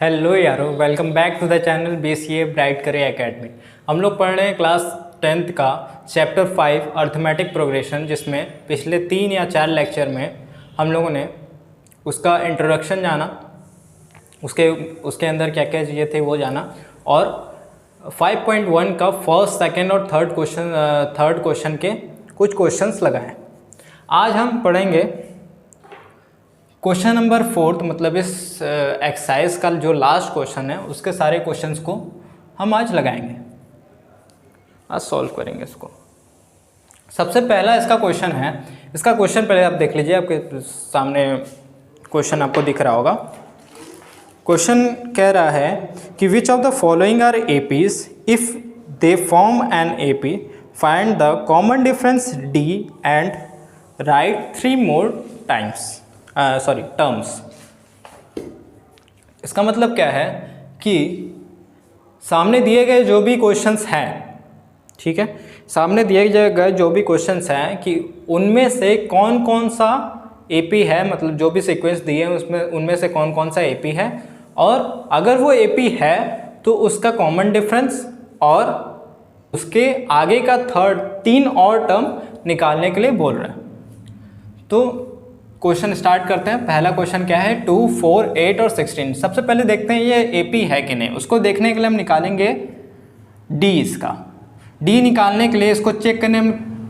Hello यारो, welcome back to the channel BCA bright career academy. हम लोग पढ़ रहे हैं क्लास 10th का चैप्टर 5 अर्थमेटिक प्रोग्रेशन, जिसमें पिछले 3 या 4 लेक्चर में हम लोगों ने उसका इंट्रोडक्शन जाना, उसके अंदर क्या क्या चीज़ें थे वो जाना, और 5.1 का फर्स्ट, सेकंड और थर्ड क्वेश्चन के कुछ क्वेश्चंस लगाए। आज हम पढ़ेंगे क्वेश्चन नंबर 4, मतलब इस एक्सरसाइज का जो लास्ट क्वेश्चन है उसके सारे क्वेश्चंस को हम आज लगाएंगे, आज सॉल्व करेंगे इसको। सबसे पहला इसका क्वेश्चन है, इसका क्वेश्चन पहले आप देख लीजिए, आपके सामने क्वेश्चन आपको दिख रहा होगा। क्वेश्चन कह रहा है कि which of the following are APs, if they form an AP find the common difference d and write 3 more terms. इसका मतलब क्या है कि सामने दिए गए जो भी क्वेश्चंस हैं, ठीक है, सामने दिए गए जो भी क्वेश्चंस हैं कि उनमें से कौन कौन सा एपी है, मतलब जो भी सीक्वेंस दिए हैं उसमें उनमें से कौन कौन सा एपी है, और अगर वो एपी है तो उसका कॉमन डिफरेंस और उसके आगे का 3 और टर्म निकालने के लिए बोल रहे हैं। तो क्वेश्चन स्टार्ट करते हैं। पहला क्वेश्चन क्या है, 2, 4, 8 और 16। सबसे पहले देखते हैं ये एपी है कि नहीं। उसको देखने के लिए हम निकालेंगे डी। इसका डी निकालने के लिए, इसको चेक करने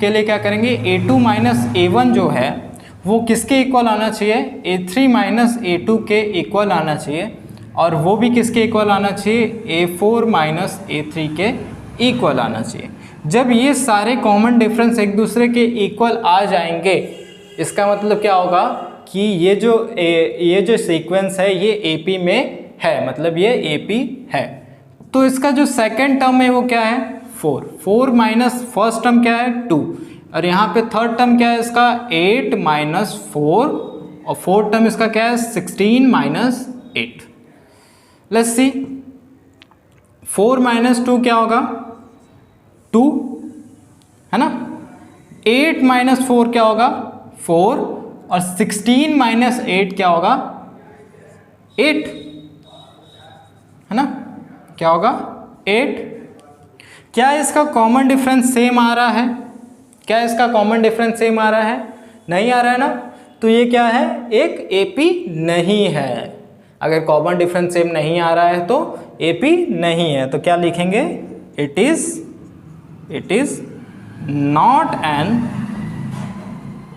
के लिए क्या करेंगे, A2 माइनस A1 जो है वो किसके इक्वल आना चाहिए, A3 माइनस A2 के इक्वल आना चाहिए, और वो भी किसके इक्वल आना चाहिए, A4 माइनस A3 के इक्वल आना चाहिए। जब ये सारे कॉमन डिफरेंस एक दूसरे के इक्वल आ जाएंगे, इसका मतलब क्या होगा कि ये जो सीक्वेंस है ये एपी में है, मतलब ये एपी है। तो इसका जो सेकंड टर्म है वो क्या है, 4 माइनस फर्स्ट टर्म क्या है, 2, और यहाँ पे थर्ड टर्म क्या है इसका, 8 माइनस 4, और फोर्थ टर्म इसका क्या है, 16 माइनस 8। लेट्स सी, 4 माइनस 2 क्या होगा, 2 है ना। 8 माइनस 4 क्या होगा, 4, और 16 माइनस 8 क्या होगा, 8 है ना, क्या होगा, 8। क्या इसका कॉमन डिफरेंस सेम आ रहा है, क्या इसका कॉमन डिफरेंस सेम आ रहा है, नहीं आ रहा है ना। तो ये क्या है, एक एपी नहीं है। अगर कॉमन डिफरेंस सेम नहीं आ रहा है तो एपी नहीं है। तो क्या लिखेंगे, it is not an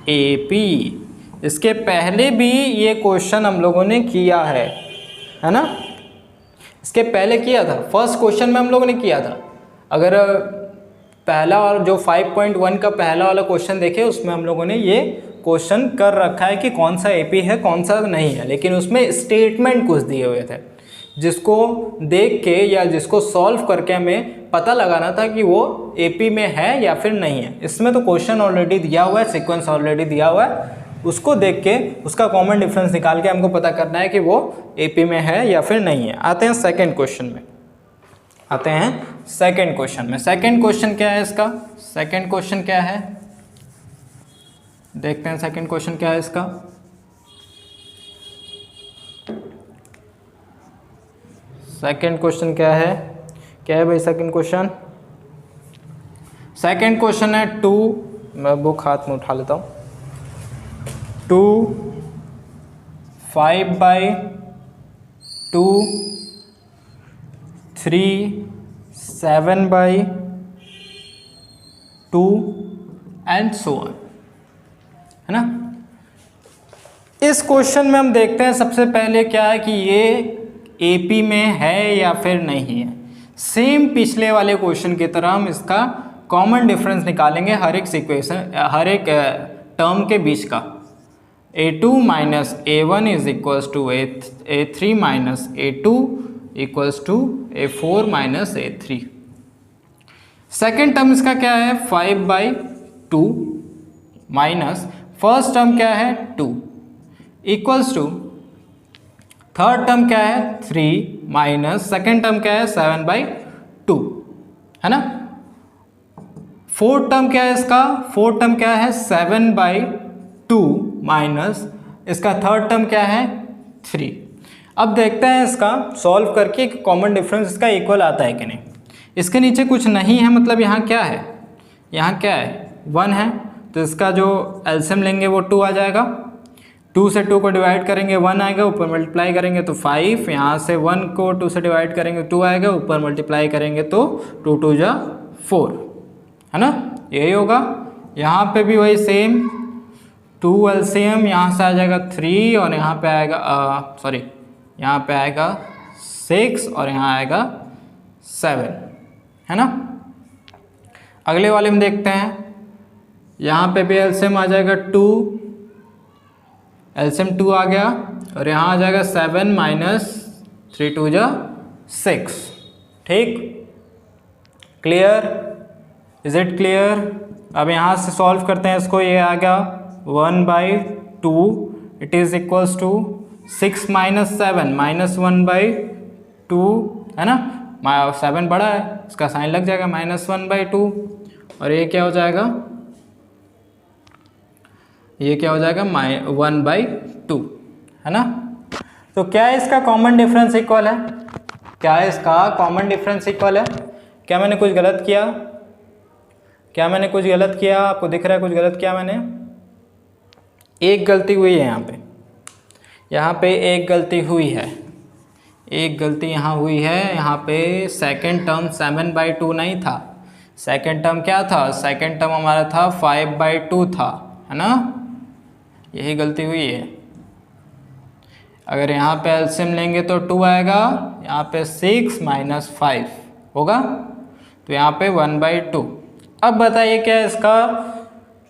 AP. इसके पहले भी ये क्वेश्चन हम लोगों ने किया है ना, इसके पहले किया था, फर्स्ट क्वेश्चन में हम लोगों ने किया था। अगर पहला और जो 5.1 का पहला वाला क्वेश्चन देखे, उसमें हम लोगों ने ये क्वेश्चन कर रखा है कि कौन सा एपी है कौन सा नहीं है, लेकिन उसमें स्टेटमेंट कुछ दिए हुए थे जिसको देख के या जिसको सॉल्व करके हमें पता लगाना था कि वो एपी में है या फिर नहीं है। इसमें तो क्वेश्चन ऑलरेडी दिया हुआ है, सीक्वेंस ऑलरेडी दिया हुआ है, उसको देख के उसका कॉमन डिफरेंस निकाल के हमको पता करना है कि वो एपी में है या फिर नहीं है। आते हैं सेकंड क्वेश्चन में, सेकंड क्वेश्चन क्या है इसका, सेकंड क्वेश्चन क्या है, देखते हैं सेकंड क्वेश्चन क्या है इसका। सेकंड क्वेश्चन क्या है भाई, सेकंड क्वेश्चन है 2, मैं बुक हाथ में उठा लेता हूँ, 2, 5/2, 3, 7/2 एंड सो ऑन, है ना। इस क्वेश्चन में हम देखते हैं सबसे पहले क्या है कि ये एपी में है या फिर नहीं है। सेम पिछले वाले क्वेश्चन की तरह हम इसका कॉमन डिफरेंस निकालेंगे हर एक टर्म के बीच का। A2 minus A1 is equals to A3 minus A2 equals to A4 minus A3। Second term इसका क्या है, 5/2 माइनस फर्स्ट टर्म क्या है, 2 इक्वल्स टू थर्ड टर्म क्या है, 3 माइनस सेकेंड टर्म क्या है, 7/2, है ना। फोर्थ टर्म क्या है इसका, फोर्थ टर्म क्या है, 7/2 माइनस इसका थर्ड टर्म क्या है, 3। अब देखते हैं इसका सॉल्व करके कि कॉमन डिफरेंस इसका इक्वल आता है कि नहीं। इसके नीचे कुछ नहीं है, मतलब यहाँ क्या है, यहाँ क्या है 1 है, तो इसका जो एलसीएम लेंगे वो 2 आ जाएगा। 2 से 2 को डिवाइड करेंगे 1 आएगा, ऊपर मल्टीप्लाई करेंगे तो 5, यहाँ से 1 को 2 से डिवाइड करेंगे 2 आएगा, ऊपर मल्टीप्लाई करेंगे तो 2 2 जा 4, है ना, यही होगा। यहाँ पे भी वही सेम, 2 एलसीएम यहाँ से आ जाएगा 3 और यहाँ पे आएगा यहाँ पे आएगा 6 और यहाँ आएगा 7, है ना। अगले वाले में देखते हैं, यहाँ पे भी एलसीएम आ जाएगा 2, एलसीएम 2 आ गया और यहाँ आ जाएगा 7 माइनस 3 2 जा 6, ठीक, क्लियर, इज इट क्लियर। अब यहाँ से सॉल्व करते हैं इसको, ये आ गया 1/2 it is equals to 6 minus 7 minus 1/2, है ना, 7 बड़ा है इसका साइन लग जाएगा -1/2 और ये क्या हो जाएगा, ये क्या हो जाएगा 1/2, है ना। तो क्या इसका कॉमन डिफरेंस इक्वल है, क्या इसका कॉमन डिफरेंस इक्वल है। क्या मैंने कुछ गलत किया, क्या मैंने कुछ गलत किया, आपको दिख रहा है कुछ गलत किया मैंने। एक गलती हुई है यहाँ पे एक गलती हुई है, एक गलती यहाँ हुई है। यहाँ पे सेकंड टर्म 7/2 नहीं था, सेकंड टर्म क्या था, सेकंड टर्म हमारा था 5/2 था, है ना, यही गलती हुई है। अगर यहाँ पे एलसीएम लेंगे तो 2 आएगा, यहाँ पे 6 माइनस 5 होगा, तो यहाँ पे 1/2। अब बताइए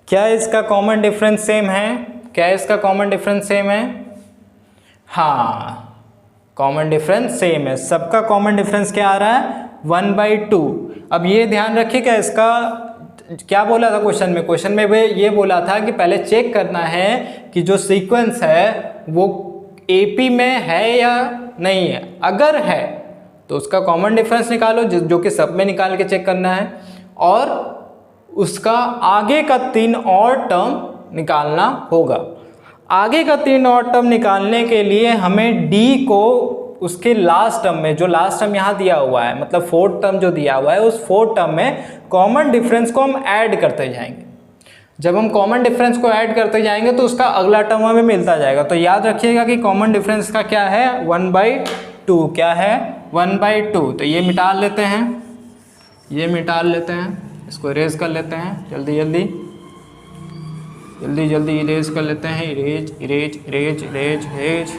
क्या इसका कॉमन डिफरेंस सेम है, क्या इसका कॉमन डिफरेंस सेम है। हाँ, कॉमन डिफरेंस सेम है, सबका कॉमन डिफरेंस क्या आ रहा है 1/2। अब ये ध्यान रखिएगा, इसका क्या बोला था क्वेश्चन में भी ये बोला था कि पहले चेक करना है कि जो सीक्वेंस है वो एपी में है या नहीं है। अगर है तो उसका कॉमन डिफरेंस निकालो, जो कि सब में निकाल के चेक करना है, और उसका आगे का 3 और टर्म निकालना होगा। आगे का 3 और टर्म निकालने के लिए हमें डी को उसके लास्ट टर्म में, जो लास्ट टर्म यहाँ दिया हुआ है, मतलब 4th टर्म जो दिया हुआ है, उस 4th टर्म में कॉमन डिफरेंस को हम ऐड करते जाएंगे। जब हम कॉमन डिफरेंस को ऐड करते जाएंगे तो उसका अगला टर्म हमें मिलता जाएगा। तो याद रखिएगा कि कॉमन डिफरेंस का क्या है 1/2, क्या है 1/2। तो ये मिटा लेते हैं, ये मिटा लेते हैं, इसको इरेज कर लेते हैं, जल्दी जल्दी जल्दी जल्दी इरेज कर लेते हैं, erase erase erase erase erase.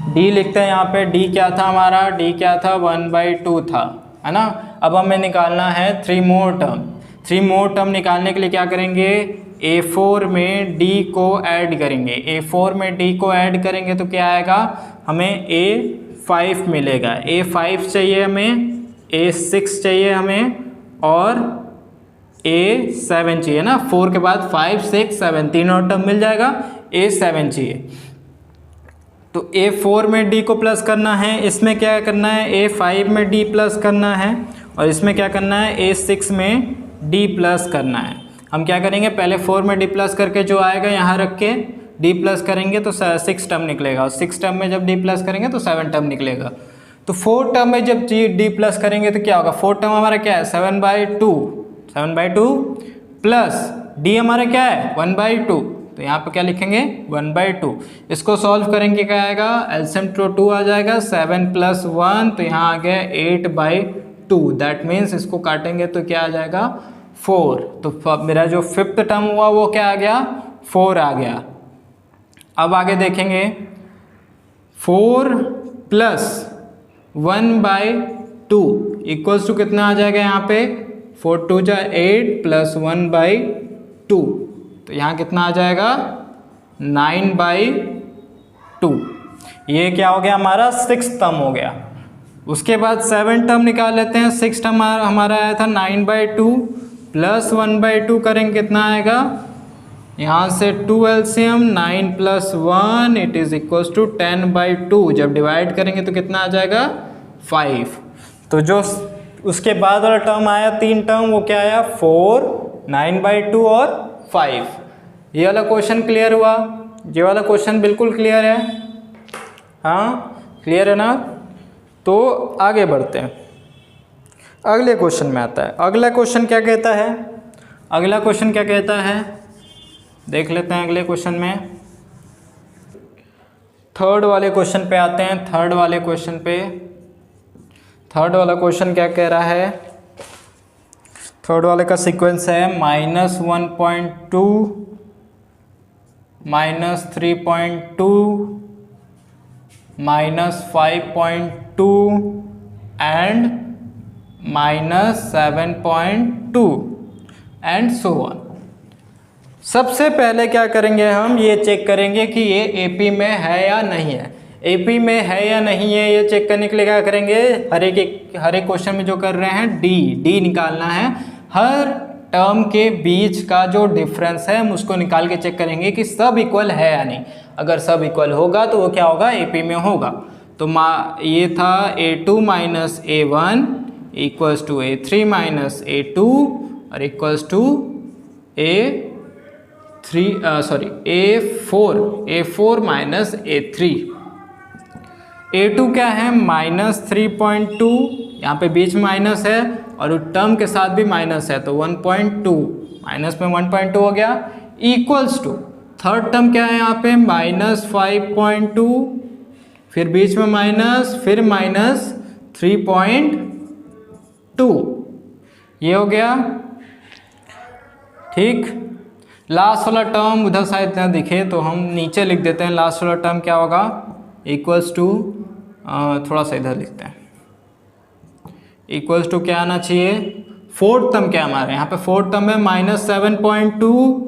D लिखते हैं यहाँ पे, डी क्या था हमारा, डी क्या था 1/2 था, है ना। अब हमें निकालना है 3 मोर टर्म। 3 मोर टर्म निकालने के लिए क्या करेंगे, A4 में D को ऐड करेंगे। A4 में D को ऐड करेंगे तो क्या आएगा, हमें A5 मिलेगा। A5 चाहिए हमें, A6 चाहिए हमें और A7 चाहिए ना। 4 के बाद 5 6 7 तीन और टर्म मिल जाएगा, A7 चाहिए। तो A4 में D को प्लस करना है, इसमें क्या करना है A5 में D प्लस करना है, और इसमें क्या करना है A6 में D प्लस करना है। हम क्या करेंगे, पहले 4 में D प्लस करके जो आएगा यहाँ रख के D प्लस करेंगे तो 6 टर्म निकलेगा, और 6 टर्म में जब D प्लस करेंगे तो 7 टर्म निकलेगा। तो 4 टर्म में जब D प्लस करेंगे तो क्या होगा, 4 टर्म हमारा क्या है 7/2 प्लस D हमारा क्या है 1/2, तो यहाँ पे क्या लिखेंगे 1/2। इसको सॉल्व करेंगे क्या आएगा, एलसीएम 2 आ जाएगा, 7 + 1 तो यहाँ आ गया 8/2। दैट मीन्स इसको काटेंगे तो क्या आ जाएगा 4। तो मेरा जो 5th टर्म हुआ वो क्या आ गया 4 आ गया। अब आगे देखेंगे 4 + 1/2 इक्वल्स टू कितना आ जाएगा, यहाँ पे 4 2 जा 8 + 1/2, तो यहाँ कितना आ जाएगा 9/2। ये क्या हो गया हमारा 6th टर्म हो गया। उसके बाद 7 टर्म निकाल लेते हैं। 6 टर्म हमारा आया था 9/2 + 1/2 करेंगे कितना आएगा, यहाँ से 2 LCM 9 + 1 it is equals to 10/2। जब डिवाइड करेंगे तो कितना आ जाएगा 5। तो जो उसके बाद वाला टर्म आया 3 टर्म वो क्या आया 4 9/2 और 5। ये वाला क्वेश्चन क्लियर हुआ, ये वाला क्वेश्चन बिल्कुल क्लियर है। हाँ क्लियर है ना। तो आगे बढ़ते हैं, अगले क्वेश्चन में आता है। अगला क्वेश्चन क्या कहता है, अगला क्वेश्चन क्या कहता है देख लेते हैं अगले क्वेश्चन में। थर्ड वाले क्वेश्चन पे आते हैं। थर्ड वाले क्वेश्चन पे, थर्ड वाला क्वेश्चन क्या कह रहा है, थर्ड वाले का सीक्वेंस है -1.2, -3.2, -5.2 एंड -7.2 एंड सो ऑन। सबसे पहले क्या करेंगे, हम ये चेक करेंगे कि ये एपी में है या नहीं है। एपी में है या नहीं है ये चेक करने के लिए क्या करेंगे, हर एक क्वेश्चन में जो कर रहे हैं डी निकालना है। हर टर्म के बीच का जो डिफरेंस है हम उसको निकाल के चेक करेंगे कि सब इक्वल है या नहीं। अगर सब इक्वल होगा तो वो क्या होगा, एपी में होगा। तो ये था a2 minus a1 equals to a3 minus a2 और equals to a4 minus a3। a2 क्या है, -3.2, यहाँ पे बीच में माइनस है और टर्म के साथ भी माइनस है तो 1.2, माइनस में 1.2 हो गया, इक्वल्स टू थर्ड टर्म क्या है यहाँ पे -5.2, फिर बीच में माइनस, फिर -3.2, ये हो गया ठीक। लास्ट वाला टर्म उधर शायद ना दिखे तो हम नीचे लिख देते हैं। लास्ट वाला टर्म क्या होगा, इक्वल्स टू, थोड़ा सा इधर लिखते हैं, इक्वल्स टू क्या आना चाहिए, फोर्थ टर्म क्या हमारे यहाँ पे फोर्थ टर्म है -7.2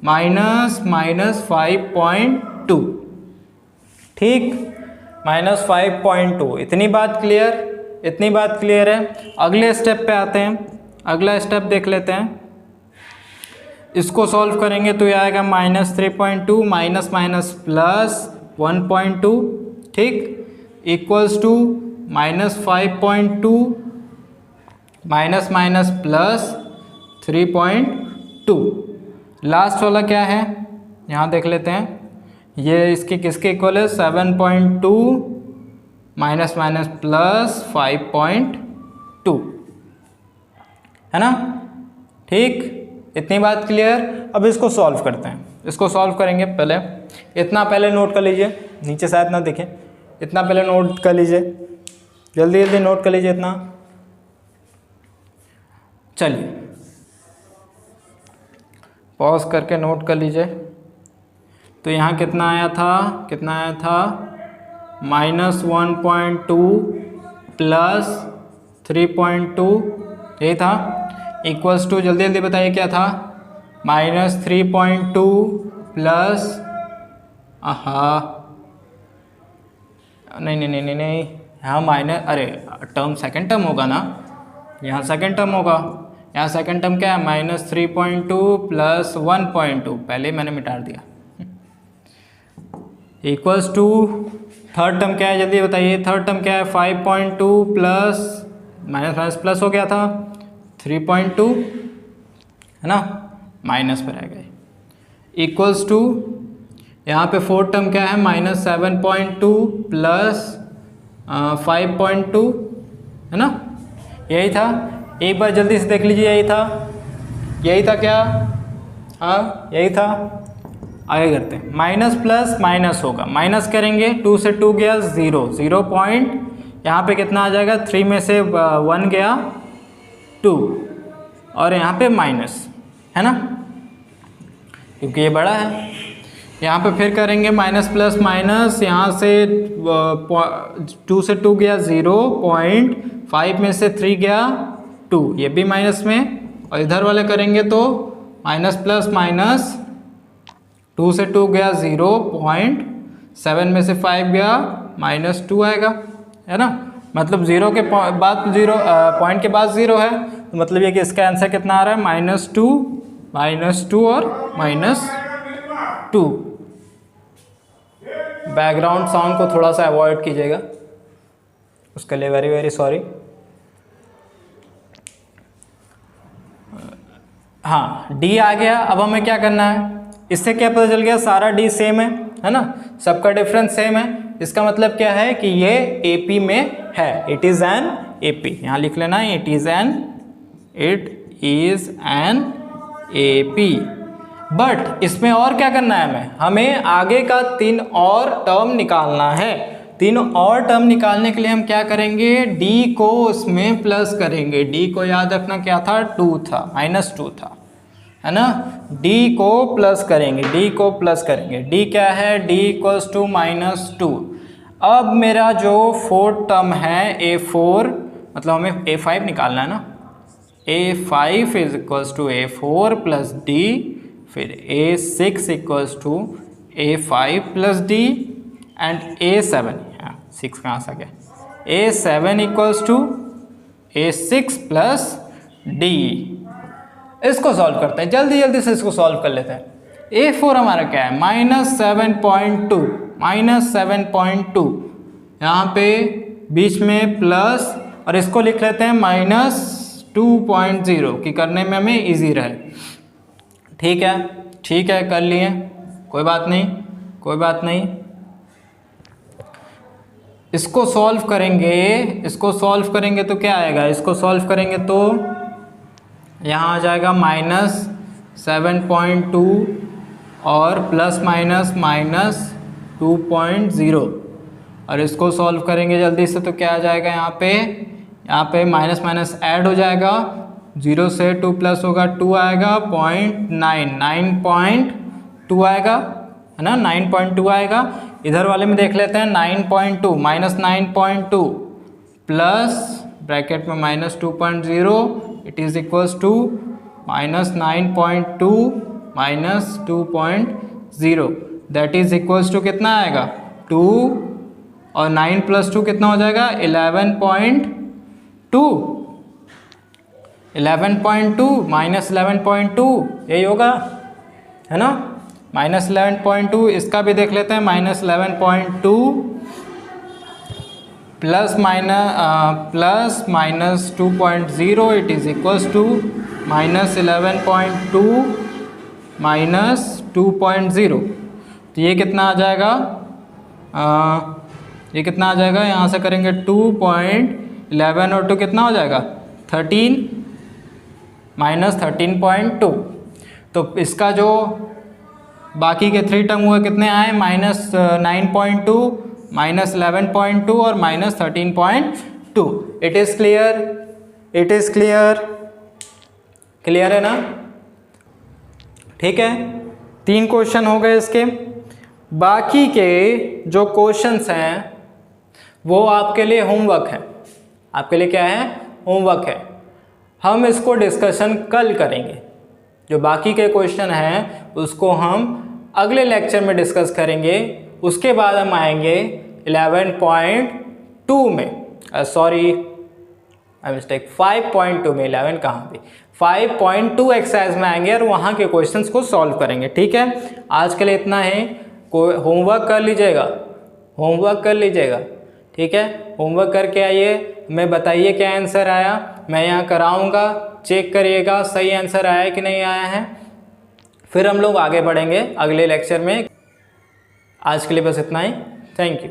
-5.2, ठीक, -5.2। इतनी बात क्लियर, इतनी बात क्लियर है। अगले स्टेप पे आते हैं, अगला स्टेप देख लेते हैं। इसको सॉल्व करेंगे तो ये आएगा -3.2 माइनस माइनस प्लस 1.2, ठीक, equals to -5.2 minus minus plus 3.2। Last वाला क्या है यहाँ देख लेते हैं, ये इसके किसके इक्वल है, 7.2 माइनस माइनस प्लस 5.2, है ना, ठीक। इतनी बात क्लियर। अब इसको सॉल्व करते हैं। इसको सॉल्व करेंगे, पहले इतना पहले नोट कर लीजिए, नीचे शायद ना दिखे, इतना पहले नोट कर लीजिए, जल्दी जल्दी नोट कर लीजिए इतना। चलिए पॉज करके नोट कर लीजिए। तो यहाँ कितना आया था, कितना आया था, -1.2 प्लस 3.2, यही था, इक्वल्स टू, जल्दी जल्दी बताइए क्या था, -3.2 प्लस, नहीं, यहाँ माइनस, अरे टर्म सेकंड टर्म होगा ना, यहाँ सेकंड टर्म होगा, यहाँ सेकंड टर्म क्या है, -3.2 प्लस 1.2, पहले मैंने मिटा दिया, इक्वल्स टू थर्ड टर्म क्या है, जल्दी बताइए, थर्ड टर्म क्या है, 5.2 प्लस माइनस माइनस प्लस हो गया था 3.2, है ना, माइनस पर आ गए, इक्वल्स टू यहाँ पे फोर्थ टर्म क्या है, -7.2 प्लस 5.2, है ना, यही था। एक बार जल्दी से देख लीजिए, यही था क्या, हाँ यही था। आगे करते हैं, माइनस प्लस माइनस होगा, माइनस करेंगे, 2 से 2 गया 0, 0 पॉइंट, यहाँ पे कितना आ जाएगा, 3 में से 1 गया 2 और यहाँ पे माइनस, है ना, क्योंकि ये बड़ा है। यहाँ पे फिर करेंगे माइनस प्लस माइनस, यहाँ से 2 से 2 गया 0 पॉइंट, 5 में से 3 गया 2, ये भी माइनस में, और इधर वाले करेंगे तो माइनस प्लस माइनस, 2 से 2 गया 0 पॉइंट, 7 में से 5 गया -2 आएगा, है ना, मतलब 0 के बाद 0 पॉइंट के बाद 0 है, तो मतलब ये कि इसका आंसर कितना आ रहा है, -2 और -2। बैकग्राउंड साउंड को थोड़ा सा अवॉइड कीजिएगा, उसके लिए वेरी वेरी सॉरी। हाँ, डी आ गया। अब हमें क्या करना है, इससे क्या पता चल गया, सारा डी सेम है ना, सबका डिफरेंस सेम है, इसका मतलब क्या है कि ये AP में है, इट इज़ एन AP। यहाँ लिख लेना it is an AP। But इसमें और क्या करना है हमें आगे का 3 और टर्म निकालना है। 3 और टर्म निकालने के लिए हम क्या करेंगे, d को उसमें प्लस करेंगे। d को याद रखना क्या था, 2 था, -2 था, है ना। d को प्लस करेंगे, d को प्लस करेंगे। d क्या है, d इक्वल्स टू -2। अब मेरा जो 4th टर्म है A4, मतलब हमें A5 निकालना है ना। A5 is equals to A4 plus D, फिर A6 equals to A5 plus D and A7, 6 कहाँ से आ गया, A7 equals to A6 plus D। इसको सॉल्व करते हैं, जल्दी जल्दी से इसको सॉल्व कर लेते हैं। A4 हमारा क्या है, -7.2, -7.2, यहाँ पे बीच में प्लस, और इसको लिख लेते हैं -2.0 कि करने में हमें इजी रहे। ठीक है, ठीक है, कर लिए, कोई बात नहीं, कोई बात नहीं। इसको सॉल्व करेंगे, इसको सॉल्व करेंगे तो क्या आएगा, इसको सॉल्व करेंगे तो यहाँ आ जाएगा -7.2 और प्लस माइनस -2.0, और इसको सॉल्व करेंगे जल्दी से तो क्या आ जाएगा, यहाँ पे माइनस माइनस ऐड हो जाएगा, 0 से 2 प्लस होगा 2 आएगा, 9.2 आएगा, है ना, 9.2 आएगा। इधर वाले में देख लेते हैं 9.2 -9.2 प्लस ब्रैकेट में -2.0, it is equals to -9.2 -2.0, that is equals to कितना आएगा, 2, और 9 + 2 कितना हो जाएगा, 11.2, 11.2 -11.2 यही होगा, है ना, -11.2। इसका भी देख लेते हैं, -11.2 plus -2.0, it is equals to -11.2 -2.0। तो ये कितना आ जाएगा, ये कितना आ जाएगा, यहाँ से करेंगे 2.11 और 2 कितना हो जाएगा, 13 -13.2। तो इसका जो बाकी के 3 टर्म हुए कितने आए, -9.2 -11.2 और -13.2। It is clear, it is clear, clear है ना। ठीक है, 3 क्वेश्चन हो गए इसके। बाकी के जो क्वेश्चंस हैं वो आपके लिए होमवर्क है, आपके लिए क्या है, होमवर्क है। हम इसको डिस्कशन कल करेंगे, जो बाकी के क्वेश्चन हैं उसको हम अगले लेक्चर में डिस्कस करेंगे। उसके बाद हम आएंगे 11.2 में, सॉरी मिस्टेक, 5.2 में, 11 कहाँ पे, 5.2 एक्सरसाइज में आएंगे और वहाँ के क्वेश्चंस को सॉल्व करेंगे। ठीक है, आज के लिए इतना है, कोई होमवर्क कर लीजिएगा, होमवर्क कर लीजिएगा। ठीक है, होमवर्क करके आइए, हमें बताइए क्या आंसर आया, मैं यहाँ कराऊँगा, चेक करिएगा सही आंसर आया है कि नहीं आया है, फिर हम लोग आगे बढ़ेंगे अगले लेक्चर में। आज के लिए बस इतना ही, थैंक यू।